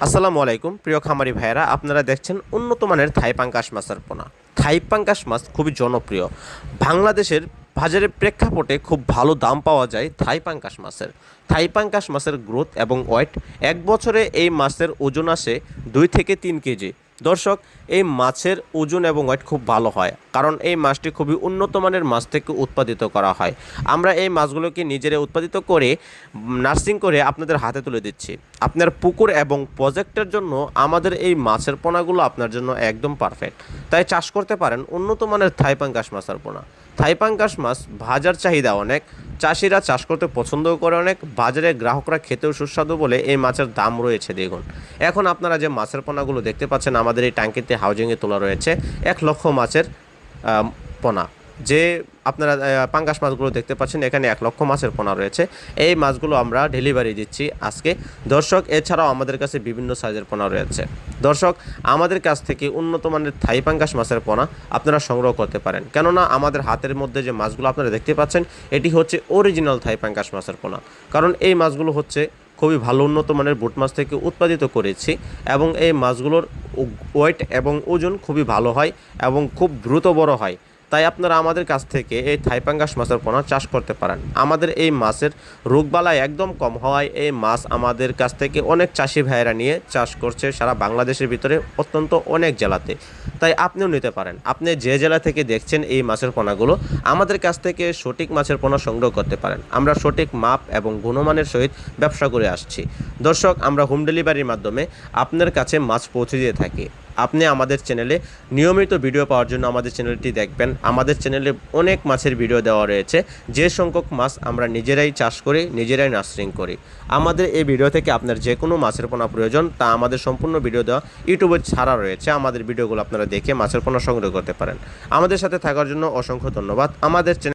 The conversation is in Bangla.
আসসালামু আলাইকুম প্রিয় খামারি ভাইয়েরা, আপনারা দেখছেন উন্নত মানের থাই পাঙ্গাস মাছের পোনা। থাই পাঙ্গাস মাছ খুবই জনপ্রিয়। বাংলাদেশের বাজারের প্রেক্ষাপটে খুব ভালো দাম পাওয়া যায় থাই পাঙ্গাস মাছের। থাই পাঙ্গাস মাছের গ্রোথ এবং ওয়েট, এক বছরে এই মাছের ওজন আসে 2 থেকে 3 কেজি। দর্শক, এই মাছের ওজন এবং ওয়েট খুব ভালো হয়, কারণ এই মাছটি খুবই উন্নত মানের মাছ থেকে উৎপাদিত করা হয়। আমরা এই মাছগুলোকে নিজেরা উৎপাদিত করে নার্সিং করে আপনাদের হাতে তুলে দিচ্ছি। আপনার পুকুর এবং প্রজেক্টের জন্য আমাদের এই মাছের পোনাগুলো আপনার জন্য একদম পারফেক্ট। তাই চাষ করতে পারেন উন্নত মানের থাই পাঙ্গাস মাছের পোনা। থাই পাঙ্গাস মাছ বাজার চাহিদা অনেক, চাষিরা চাষ করতে পছন্দও করে অনেক, বাজারে গ্রাহকরা খেতেও সুস্বাদু বলে এই মাছের দাম রয়েছে দ্বিগুণ। এখন আপনারা যে মাছের পোনাগুলো দেখতে পাচ্ছেন আমাদের এই ট্যাঙ্কিতে হাউজিংয়ে তোলা রয়েছে 1 লক্ষ মাছের পোনা। যে আপনারা পাঙ্গাস মাছগুলো দেখতে পাচ্ছেন, এখানে 1 লক্ষ মাছের পোনা রয়েছে। এই মাছগুলো আমরা ডেলিভারি দিচ্ছি আজকে। দর্শক, এছাড়াও আমাদের কাছে বিভিন্ন সাইজের পোনা রয়েছে। দর্শক, আমাদের কাছ থেকে উন্নত মানের থাই পাঙ্গাস মাছের পোনা আপনারা সংগ্রহ করতে পারেন, কেননা আমাদের হাতের মধ্যে যে মাছগুলো আপনারা দেখতে পাচ্ছেন এটি হচ্ছে অরিজিনাল থাই পাঙ্গাস মাছের পোনা। কারণ এই মাছগুলো হচ্ছে খুবই ভালো উন্নত মানের বুট মাছ থেকে উৎপাদিত করেছি, এবং এই মাছগুলোর ওয়েট এবং ওজন খুবই ভালো হয় এবং খুব দ্রুত বড় হয়। তাই আপনারা আমাদের কাছ থেকে এই থাই পাঙ্গাস মাছের পোনা চাষ করতে পারেন। আমাদের এই মাছের রোগবালাই একদম কম হওয়ায় এই মাছ আমাদের কাছ থেকে অনেক চাষি ভাইয়েরা নিয়ে চাষ করছে সারা বাংলাদেশের ভিতরে অত্যন্ত অনেক জেলাতে। তাই আপনিও নিতে পারেন। আপনি যে জেলা থেকে দেখছেন এই মাছের পোনাগুলো, আমাদের কাছ থেকে সঠিক মাছের পোনা সংগ্রহ করতে পারেন। আমরা সঠিক মাপ এবং গুণমানের সহিত ব্যবসা করে আসছি। দর্শক, আমরা হোম ডেলিভারির মাধ্যমে আপনার কাছে মাছ পৌঁছে দিয়ে থাকি। আপনি আমাদের চ্যানেলে নিয়মিত ভিডিও পাওয়ার জন্য আমাদের চ্যানেলটি দেখবেন। আমাদের চ্যানেলে অনেক মাছের ভিডিও দেওয়া রয়েছে, যে সংখ্যক মাছ আমরা নিজেরাই চাষ করি, নিজেরাই নার্সিং করি। আমাদের এই ভিডিও থেকে আপনার যে কোনো মাছের পোনা প্রয়োজন তা আমাদের সম্পূর্ণ ভিডিও দেওয়া ইউটিউবে ছাড়া রয়েছে। আমাদের ভিডিওগুলো আপনারা দেখে মাছের পোনা সংগ্রহ করতে পারেন। আমাদের সাথে থাকার জন্য অসংখ্য ধন্যবাদ। আমাদের চ্যানেল